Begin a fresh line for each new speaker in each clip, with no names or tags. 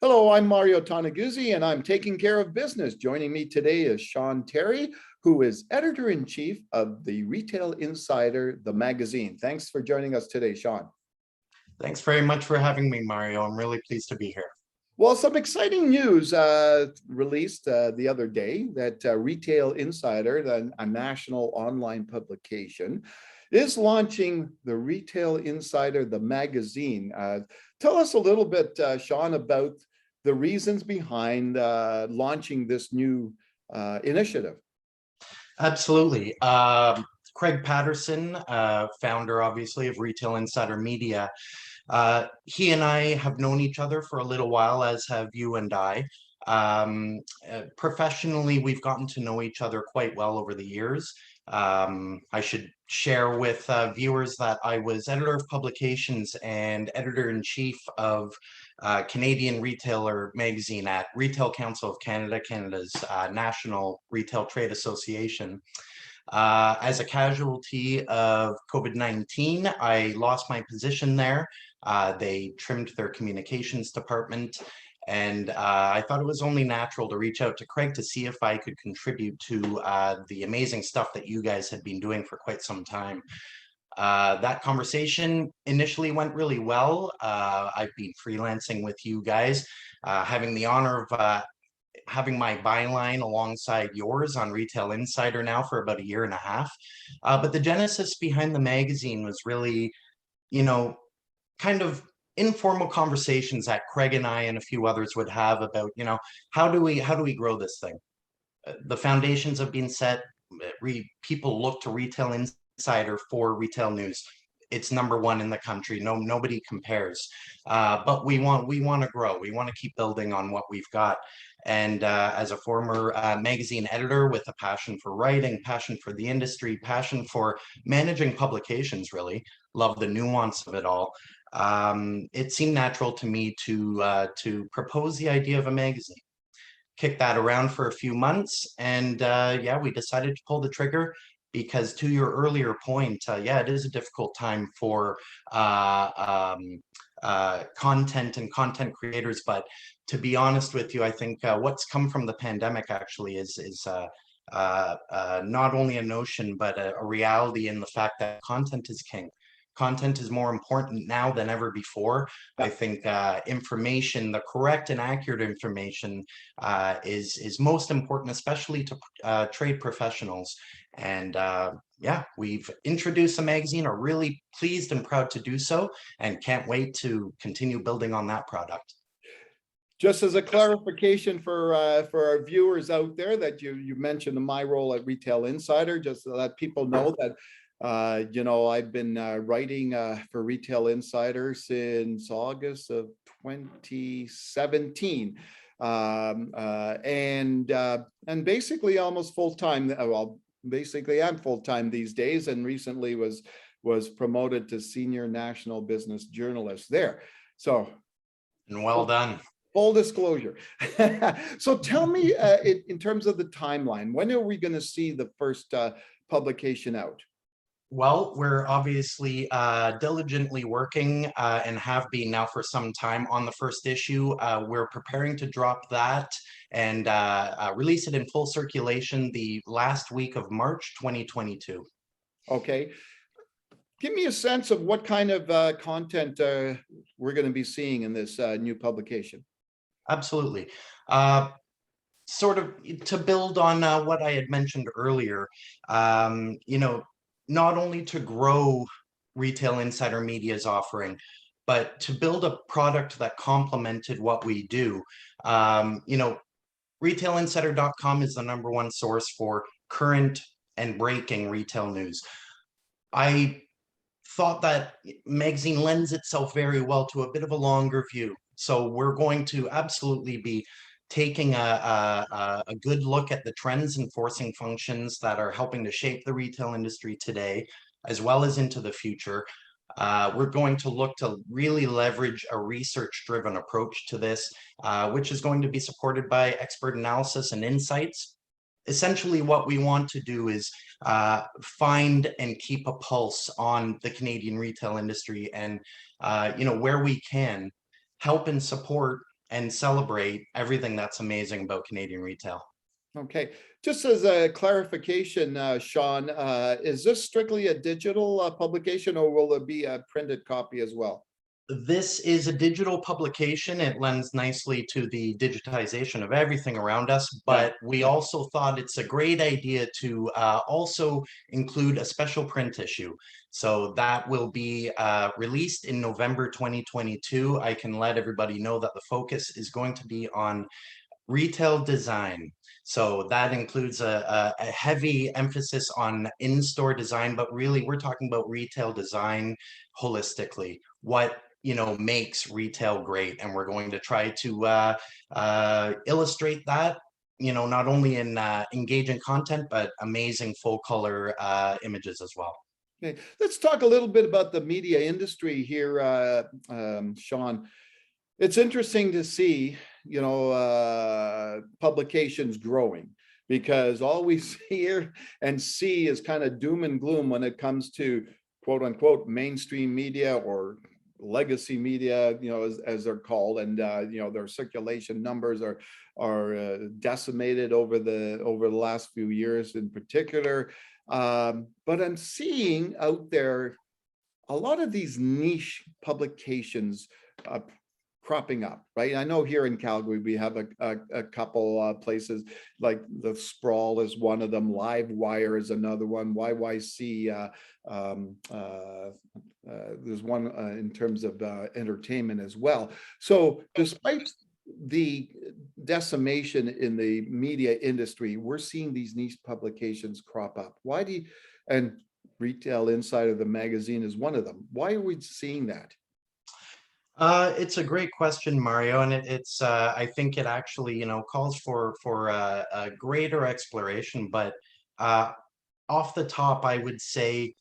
Hello, I'm Mario Toneguzzi, and I'm taking care of business. Joining me today is Tarry, who is editor-in-chief of the Retail Insider, the magazine. Thanks for joining us today, Sean.
Thanks very much for having me, Mario. I'm really pleased to be here.
Well, some exciting news released the other day that Retail Insider, a national online publication, is launching the Retail Insider, the magazine. Tell us a little bit, Sean, about the reasons behind launching this new initiative.
Absolutely. Craig Patterson, founder, obviously, of Retail Insider Media, he and I have known each other for a little while, as have you and I. Professionally, we've gotten to know each other quite well over the years. I should share with viewers that I was editor of publications and editor-in-chief of Canadian retailer magazine at Retail Council of Canada, Canada's national retail trade association. As a casualty of COVID-19, I lost my position there. They trimmed their communications department, and I thought it was only natural to reach out to Craig to see if I could contribute to the amazing stuff that you guys had been doing for quite some time. That conversation initially went really well. I've been freelancing with you guys, having the honor of having my byline alongside yours on Retail Insider now for about 1.5 years. But the genesis behind the magazine was really, kind of informal conversations that Craig and I and a few others would have about, how do we grow this thing? The foundations have been set. People look to Retail Insider for retail news. It's #1 in the country. Nobody compares. But we want to grow. We want to keep building on what we've got. And as a former magazine editor with a passion for writing, passion for the industry, passion for managing publications, really love the nuance of it all. It seemed natural to me to propose the idea of a magazine. Kick that around for a few months, and yeah, we decided to pull the trigger. Because to your earlier point, yeah, it is a difficult time for content and content creators. But to be honest with you, I think what's come from the pandemic actually is not only a notion, but a reality in the fact that content is king. Content is more important now than ever before. I think information, the correct and accurate information, is most important, especially to trade professionals. And yeah, we've introduced a magazine, are really pleased and proud to do so, and can't wait to continue building on that product.
Just as a clarification for our viewers out there, that you mentioned my role at Retail Insider, just so that people know that I've been writing for Retail Insider since August of 2017, and basically almost full time. Well, basically I'm full time these days, and recently was promoted to senior national business journalist there. So,
and well done.
Full disclosure. So tell me, in terms of the timeline, when are we going to see the first publication out?
Well, we're obviously diligently working and have been now for some time on the first issue. We're preparing to drop that and release it in full circulation the last week of March 2022. Okay.
Give me a sense of what kind of content we're going to be seeing in this new publication.
Absolutely. Sort of to build on what I had mentioned earlier, not only to grow Retail Insider Media's offering, but to build a product that complemented what we do. RetailInsider.com is the #1 source for current and breaking retail news. I thought that magazine lends itself very well to a bit of a longer view. So we're going to absolutely be taking a good look at the trends and forcing functions that are helping to shape the retail industry today, as well as into the future. We're going to look to really leverage a research-driven approach to this, which is going to be supported by expert analysis and insights. Essentially, what we want to do is find and keep a pulse on the Canadian retail industry, and where we can, help and support and celebrate everything that's amazing about Canadian retail.
Okay, just as a clarification, Sean, is this strictly a digital publication, or will there be a printed copy as well?
This is a digital publication. It lends nicely to the digitization of everything around us,
Yeah.
but we also thought it's a great idea to also include a special print issue. So that will be released in November 2022. I can let everybody know that the focus is going to be on retail design. So that includes a heavy emphasis on in-store design, but really we're talking about retail design holistically. What makes retail great, and we're going to try to illustrate that. Not only in engaging content, but amazing full color images as well.
Okay, let's talk a little bit about the media industry here, Sean. It's interesting to see, publications growing, because all we hear and see is kind of doom and gloom when it comes to quote unquote mainstream media or legacy media, as they're called, and their circulation numbers are decimated over the last few years in particular. But I'm seeing out there a lot of these niche publications cropping up, right? I know here in Calgary we have a couple places, like the Sprawl is one of them, Live Wire is another one, YYC. There's one in terms of entertainment as well. So despite the decimation in the media industry, we're seeing these niche publications crop up. Why do you, and Retail Insider, the magazine, is one of them. Why are we seeing that?
It's a great question, Mario, and it's I think it actually calls for a greater exploration. But off the top, I would say,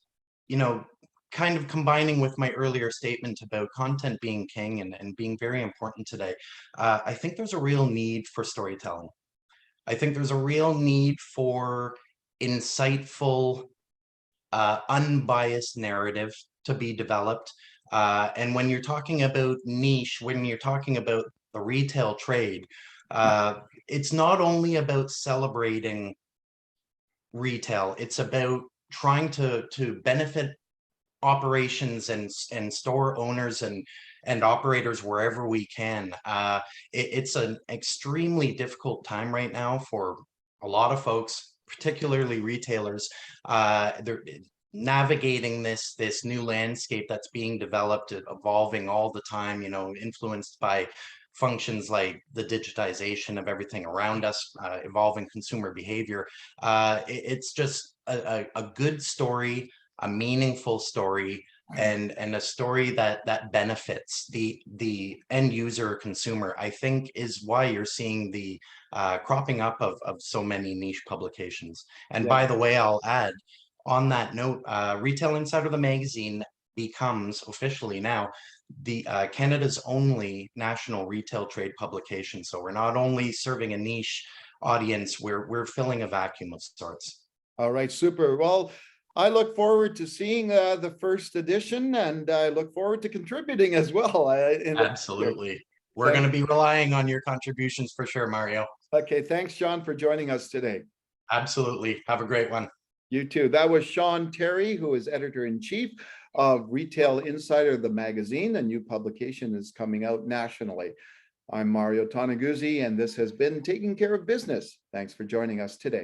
kind of combining with my earlier statement about content being king and being very important today, I think there's a real need for storytelling. I think there's a real need for insightful, unbiased narrative to be developed. And when you're talking about niche, when you're talking about the retail trade, it's not only about celebrating retail, it's about trying to benefit operations and store owners and operators wherever we can. It's an extremely difficult time right now for a lot of folks, particularly retailers. They're navigating this new landscape that's being developed, evolving all the time, influenced by functions like the digitization of everything around us, evolving consumer behavior. It's just a good story, a meaningful story, and a story that benefits the end user consumer, I think, is why you're seeing the cropping up of so many niche publications. And
Yeah.
by the way, I'll add on that note, Retail Insider the magazine becomes officially now the Canada's only national retail trade publication. So we're not only serving a niche audience, we're filling a vacuum of sorts.
All right, super. Well, I look forward to seeing the first edition, and I look forward to contributing as well.
Absolutely. We're going
Thank,
to be relying on your contributions for sure, Mario.
okay, thanks, Sean, for joining us today.
Absolutely. Have a great one.
You too. That was Sean Tarry, who is editor-in-chief of Retail Insider, the magazine. A new publication is coming out nationally. I'm Mario Toneguzzi, and this has been Taking Care of Business. Thanks for joining us today.